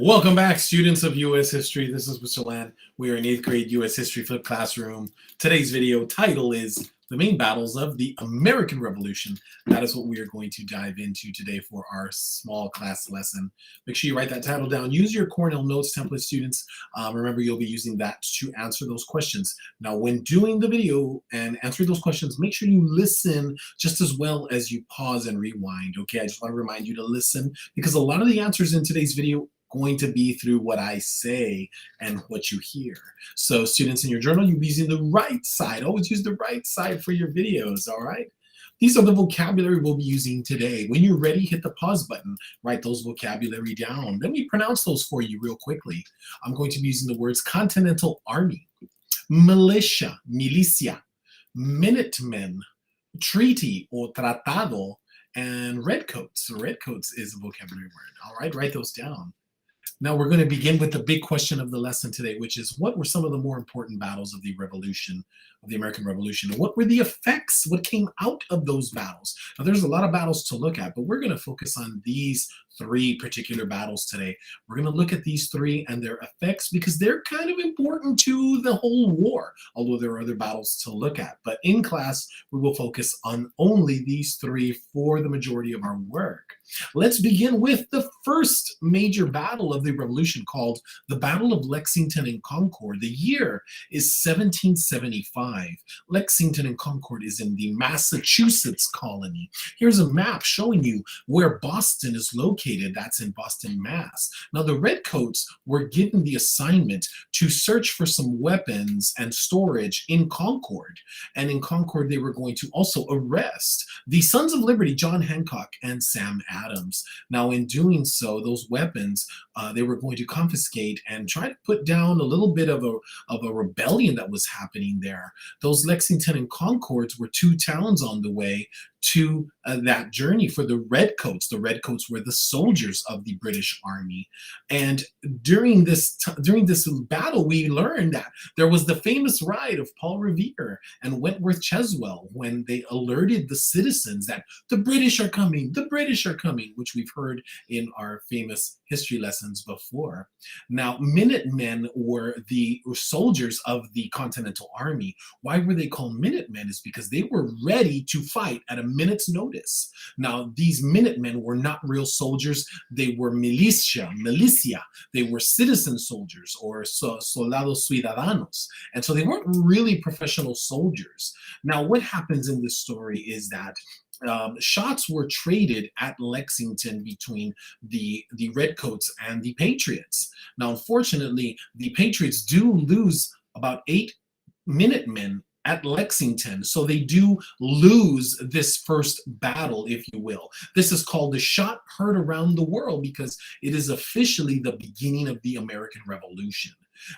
Welcome back, students of U.S. History. This is Mr. Land. We are in 8th grade U.S. History Flip Classroom. Today's video title is The Main Battles of the American Revolution. That is what we are going to dive into today for our small class lesson. Make sure you write that title down. Use your Cornell Notes template, students. Remember, you'll be using that to answer those questions. Now, when doing the video and answering those questions, make sure you listen just as well as you pause and rewind, okay? I just want to remind you to listen because a lot of the answers in today's video going to be through what I say and what you hear. So students, in your journal, you'll be using the right side. Always use the right side for your videos, all right? These are the vocabulary we'll be using today. When you're ready, hit the pause button. Write those vocabulary down. Let me pronounce those for you real quickly. I'm going to be using the words Continental Army, militia, milicia, Minutemen, treaty or tratado, and redcoats. Redcoats is a vocabulary word. All right, write those down. Now we're going to begin with the big question of the lesson today, which is what were some of the more important battles of the revolution, of the American Revolution? And what were the effects? What came out of those battles? Now there's a lot of battles to look at, but we're going to focus on these three particular battles today. We're going to look at these three and their effects because they're kind of important to the whole war, although there are other battles to look at. But in class, we will focus on only these three for the majority of our work. Let's begin with the first major battle of the Revolution, called the Battle of Lexington and Concord. The year is 1775. Lexington and Concord is in the Massachusetts colony. Here's a map showing you where Boston is located. That's in Boston, Mass. Now the Redcoats were given the assignment to search for some weapons and storage in Concord. And in Concord, they were going to also arrest the Sons of Liberty, John Hancock and Sam Adams. Now in doing so, those weapons, they were going to confiscate and try to put down a little bit of a rebellion that was happening there. Those Lexington and Concords were two towns on the way to that journey for the Redcoats. The Redcoats were the soldiers of the British Army. And during this battle, we learned that there was the famous ride of Paul Revere and Wentworth Cheswell when they alerted the citizens that the British are coming, which we've heard in our famous history lessons before. Now, Minutemen were the soldiers of the Continental Army. Why were they called Minutemen? Is because they were ready to fight at a minute's notice. Now, these Minutemen were not real soldiers. They were militia. They were citizen soldiers or soldados ciudadanos. And so they weren't really professional soldiers. Now, what happens in this story is that shots were traded at Lexington between the Redcoats and the Patriots. Now, unfortunately, the Patriots do lose about 8 Minutemen at Lexington. So they do lose this first battle, if you will. This is called the shot heard around the world because it is officially the beginning of the American Revolution.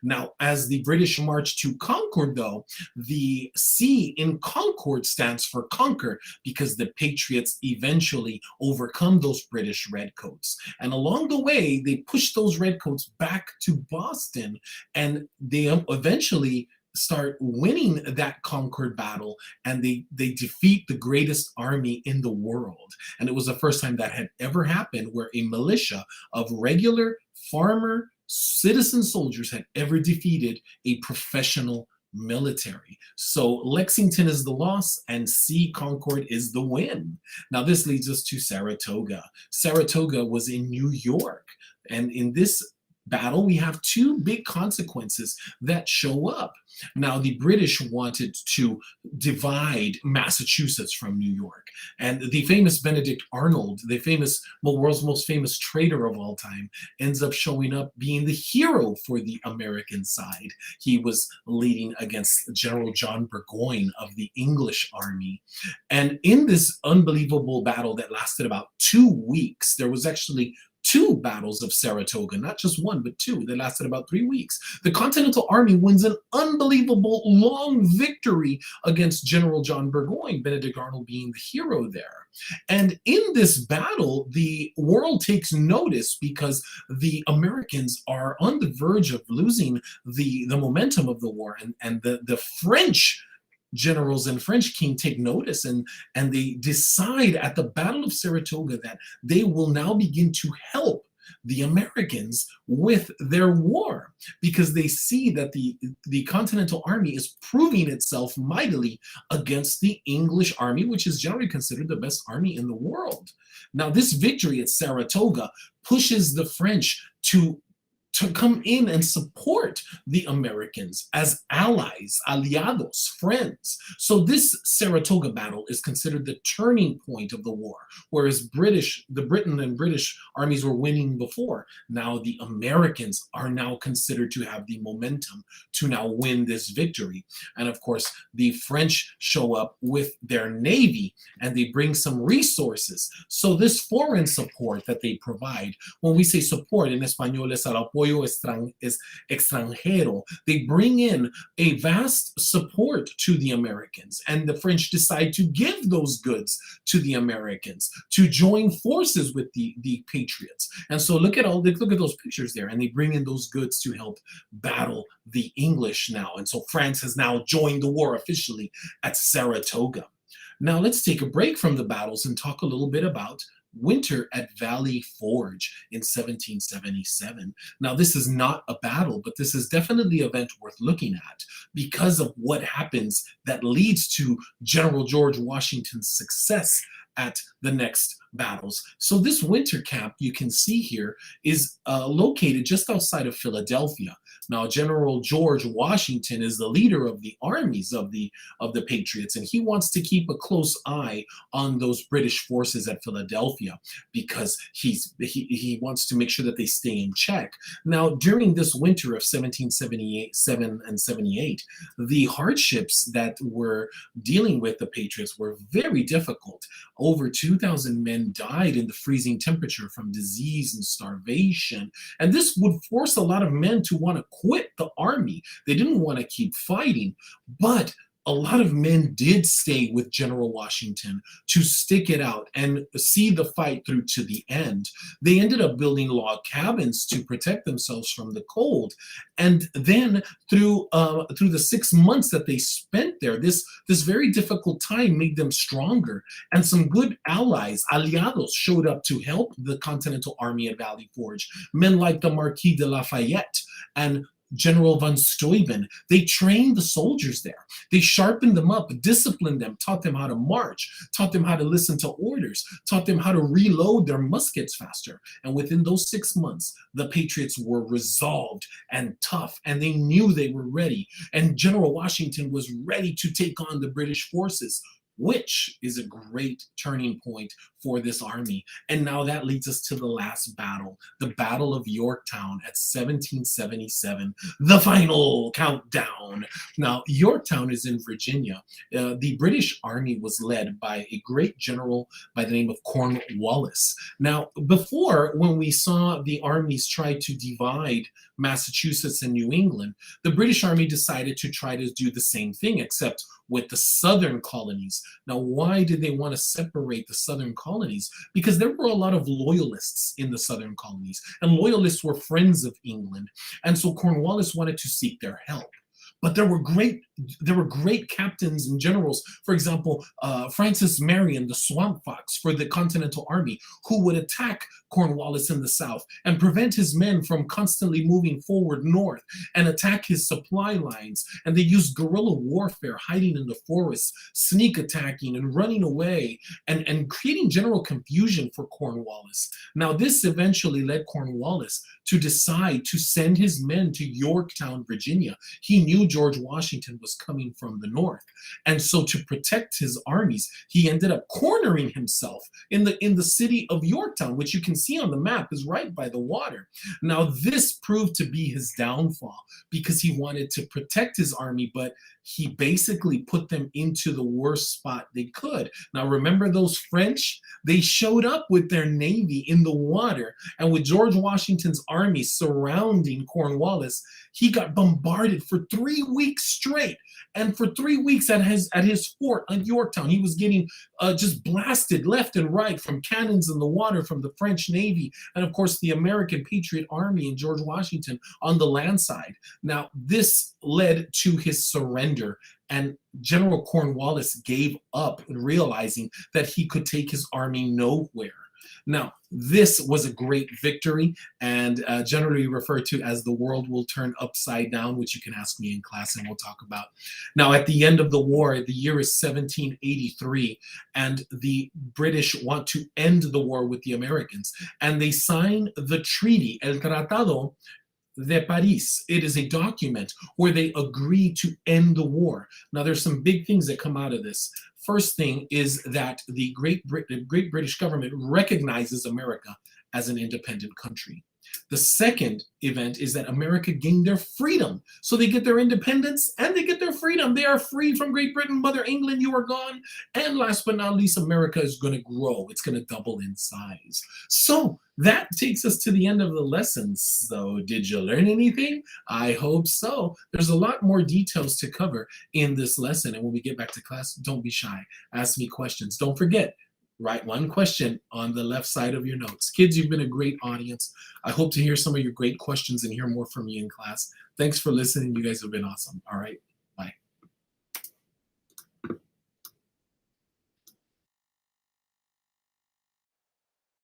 Now, as the British march to Concord, though, the C in Concord stands for conquer because the Patriots eventually overcome those British Redcoats. And along the way, they push those Redcoats back to Boston, and they eventually start winning that Concord battle, and they defeat the greatest army in the world. And it was the first time that had ever happened where a militia of regular farmer citizen soldiers had ever defeated a professional military. So Lexington is the loss and C, Concord, is the win. Now this leads us to Saratoga. Saratoga was in New York, and in this battle, we have two big consequences that show up. Now, the British wanted to divide Massachusetts from New York. And the famous Benedict Arnold, the famous, world's most famous traitor of all time, ends up showing up being the hero for the American side. He was leading against General John Burgoyne of the English army. And in this unbelievable battle that lasted about 2 weeks, there was actually 2 battles of Saratoga, not just one, but 2. They lasted about 3 weeks. The Continental Army wins an unbelievable long victory against General John Burgoyne, Benedict Arnold being the hero there. And in this battle, the world takes notice because the Americans are on the verge of losing the momentum of the war, and the French generals and French king take notice, and they decide at the Battle of Saratoga that they will now begin to help the Americans with their war, because they see that the Continental Army is proving itself mightily against the English army, which is generally considered the best army in the world. Now, this victory at Saratoga pushes the French to come in and support the Americans as allies, aliados, friends. So this Saratoga battle is considered the turning point of the war, whereas the Britain and British armies were winning before. Now the Americans are now considered to have the momentum to now win this victory. And of course, the French show up with their navy and they bring some resources. So this foreign support that they provide, when we say support in Espanol es al apoyo extranjero, they bring in a vast support to the Americans, and the French decide to give those goods to the Americans to join forces with the Patriots. And so look at those pictures there, and they bring in those goods to help battle the English now. And so France has now joined the war officially at Saratoga. Now let's take a break from the battles and talk a little bit about winter at Valley Forge in 1777. Now, this is not a battle, but this is definitely an event worth looking at because of what happens that leads to General George Washington's success at the next battles. So this winter camp you can see here is located just outside of Philadelphia. Now, General George Washington is the leader of the armies of the Patriots, and he wants to keep a close eye on those British forces at Philadelphia because he wants to make sure that they stay in check. Now, during this winter of 1777 and 78, the hardships that were dealing with the Patriots were very difficult. Over 2,000 men died in the freezing temperature from disease and starvation. And this would force a lot of men to want to quit the army. They didn't want to keep fighting, but a lot of men did stay with General Washington to stick it out and see the fight through to the end. They ended up building log cabins to protect themselves from the cold. And then through the 6 months that they spent there, this very difficult time made them stronger. And some good allies, aliados, showed up to help the Continental Army at Valley Forge. Men like the Marquis de Lafayette and General von Steuben. They trained the soldiers there. They sharpened them up, disciplined them, taught them how to march, taught them how to listen to orders, taught them how to reload their muskets faster. And within those 6 months, the Patriots were resolved and tough, and they knew they were ready. And General Washington was ready to take on the British forces, which is a great turning point for this army. And now that leads us to the last battle, the Battle of Yorktown at 1777, the final countdown. Now, Yorktown is in Virginia. The British army was led by a great general by the name of Cornwallis. Now, before, when we saw the armies try to divide Massachusetts and New England, the British army decided to try to do the same thing, except with the southern colonies. Now, why did they want to separate the southern colonies? Because there were a lot of loyalists in the southern colonies, and loyalists were friends of England. And so Cornwallis wanted to seek their help. But there were great captains and generals, for example, Francis Marion, the Swamp Fox for the Continental Army, who would attack Cornwallis in the south and prevent his men from constantly moving forward north and attack his supply lines. And they used guerrilla warfare, hiding in the forests, sneak attacking and running away, and creating general confusion for Cornwallis. Now, this eventually led Cornwallis to decide to send his men to Yorktown, Virginia. He knew George Washington was coming from the north. And so to protect his armies, he ended up cornering himself in the city of Yorktown, which you can see on the map is right by the water. Now, this proved to be his downfall because he wanted to protect his army, but he basically put them into the worst spot they could. Now, remember those French? They showed up with their navy in the water, and with George Washington's army surrounding Cornwallis, he got bombarded for 3 weeks straight. And for 3 weeks at his fort at Yorktown, he was getting just blasted left and right from cannons in the water from the French Navy, and of course the American Patriot Army and George Washington on the land side. Now, this led to his surrender, and General Cornwallis gave up, realizing that he could take his army nowhere. Now, this was a great victory and generally referred to as the world will turn upside down, which you can ask me in class and we'll talk about. Now, at the end of the war, the year is 1783, and the British want to end the war with the Americans, and they sign the treaty, El Tratado de Paris. It is a document where they agree to end the war. Now, there's some big things that come out of this. First thing is that the Great British government recognizes America as an independent country. The second event is that America gained their freedom. So they get their independence and they get their freedom. They are free from Great Britain. Mother England, you are gone. And last but not least, America is going to grow. It's going to double in size. So that takes us to the end of the lesson. So did you learn anything? I hope so. There's a lot more details to cover in this lesson. And when we get back to class, don't be shy. Ask me questions. Don't forget, write one question on the left side of your notes. Kids, you've been a great audience. I hope to hear some of your great questions and hear more from you in class. Thanks for listening. You guys have been awesome. All right.